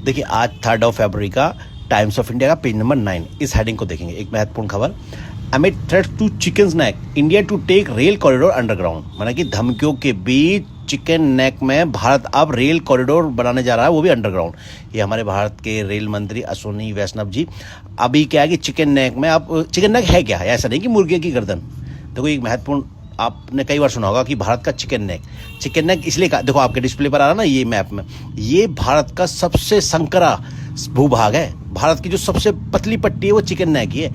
देखिए आज 3 फरवरी का टाइम्स ऑफ इंडिया का पेज नंबर 9 इस हेडिंग को देखेंगे। एक महत्वपूर्ण खबर, amid threat to chicken neck, India to take rail corridor underground. माना कि धमकियों के बीच चिकन नेक में भारत अब रेल कॉरिडोर बनाने जा रहा है, वो भी अंडरग्राउंड। ये हमारे भारत के रेल मंत्री अश्विनी वैष्णव जी अभी क्या है कि चिकन नेक में, अब चिकन नेक है क्या है, ऐसा नहीं कि मुर्गे की गर्दन। देखो एक महत्वपूर्ण, आपने कई बार सुना होगा कि भारत का चिकन नेक इसलिए का, देखो आपके डिस्प्ले पर आ रहा ना ये मैप में, ये भारत का सबसे संकरा भूभाग है। भारत की जो सबसे पतली पट्टी है वो चिकन नेक ही है।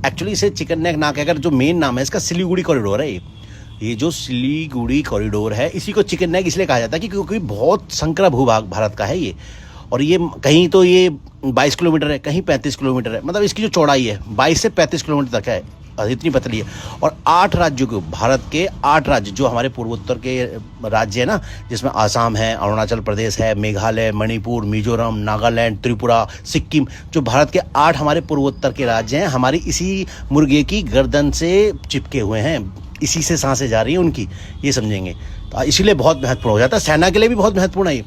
एक्चुअली इसे चिकन नेक ना कहकर जो मेन नाम है इसका सिलीगुड़ी कॉरिडोर है। ये जो सिलीगुड़ी कॉरिडोर है इसी को चिकन नेक इसलिए कहा जाता है कि क्योंकि बहुत संकरा भूभाग भारत का है ये। और ये कहीं तो ये 22 किलोमीटर है, कहीं 35 किलोमीटर है, मतलब इसकी जो चौड़ाई है 22 से 35 किलोमीटर तक है, इतनी पतली है। और 8 राज्यों को, भारत के 8 राज्य जो हमारे पूर्वोत्तर के राज्य है ना, जिसमें आसाम है, अरुणाचल प्रदेश है, मेघालय, मणिपुर, मिजोरम, नागालैंड, त्रिपुरा, सिक्किम, जो भारत के 8 हमारे पूर्वोत्तर के राज्य हैं, हमारी इसी मुर्गे की गर्दन से चिपके हुए हैं, इसी से सांसें जा रही हैं उनकी, ये समझेंगे। तो इसीलिए बहुत महत्वपूर्ण हो जाता है, सेना के लिए भी बहुत महत्वपूर्ण है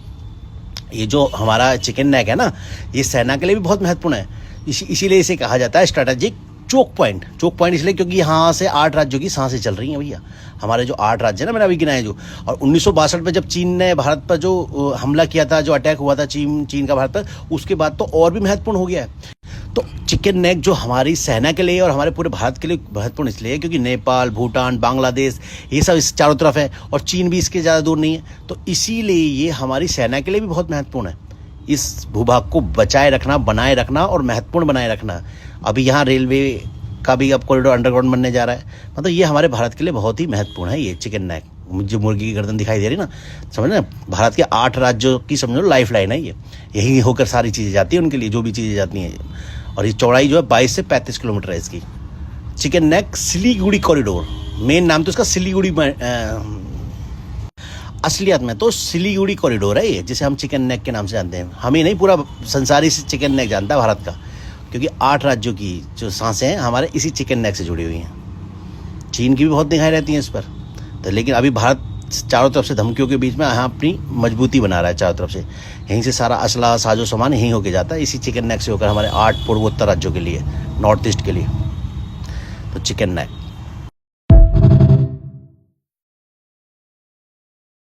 ये जो हमारा चिकन नेक है ना, ये सेना के लिए भी बहुत महत्वपूर्ण है। इसीलिए इसे कहा जाता है स्ट्रैटेजिक चोक पॉइंट इसलिए क्योंकि यहाँ से 8 राज्यों की सांसें चल रही हैं भैया। हमारे जो 8 राज्य है ना, मैंने अभी गिनाए जो, और 1962 में जब चीन ने भारत पर जो हमला किया था, जो अटैक हुआ था चीन का भारत पर, उसके बाद तो और भी महत्वपूर्ण हो गया है। तो चिकन नेक जो हमारी सेना के लिए और हमारे पूरे भारत के लिए महत्वपूर्ण इसलिए है क्योंकि नेपाल, भूटान, बांग्लादेश, ये सब इस चारों तरफ है और चीन भी इसके ज़्यादा दूर नहीं है। तो इसीलिए ये हमारी सेना के लिए भी बहुत महत्वपूर्ण है, इस भूभाग को बचाए रखना, बनाए रखना और महत्वपूर्ण बनाए रखना। अभी यहाँ रेलवे का भी अब कॉरिडोर अंडरग्राउंड बनने जा रहा है, मतलब ये हमारे भारत के लिए बहुत ही महत्वपूर्ण है। ये चिकन नेक जो मुर्गी की गर्दन दिखाई दे रही ना, समझ ना, भारत के 8 राज्यों की समझो लाइफ लाइन है ये, यही होकर सारी चीज़ें जाती हैं उनके लिए, जो भी चीज़ें जाती हैं। और ये चौड़ाई जो है 22 से 35 किलोमीटर है इसकी। Chicken neck Siliguri corridor, main नाम तो इसका सिलीगुड़ी, असलियत में तो सिलीगुड़ी कॉरिडोर है ये, जिसे हम चिकन नेक के नाम से जानते हैं। हम ही नहीं, पूरा संसार इसे चिकन नेक जानता है भारत का, क्योंकि 8 राज्यों की जो सांसें हैं हमारे इसी चिकन नेक से जुड़ी हुई हैं। चीन की भी बहुत दिखाई रहती हैं इस पर, तो लेकिन अभी भारत चारों तरफ से धमकियों के बीच में यहाँ अपनी मजबूती बना रहा है चारों तरफ से। यहीं से सारा असला साजो सामान यहीं होके जाता है, इसी चिकन नेक से होकर हमारे 8 पूर्वोत्तर राज्यों के लिए, नॉर्थ ईस्ट के लिए। तो चिकन नेक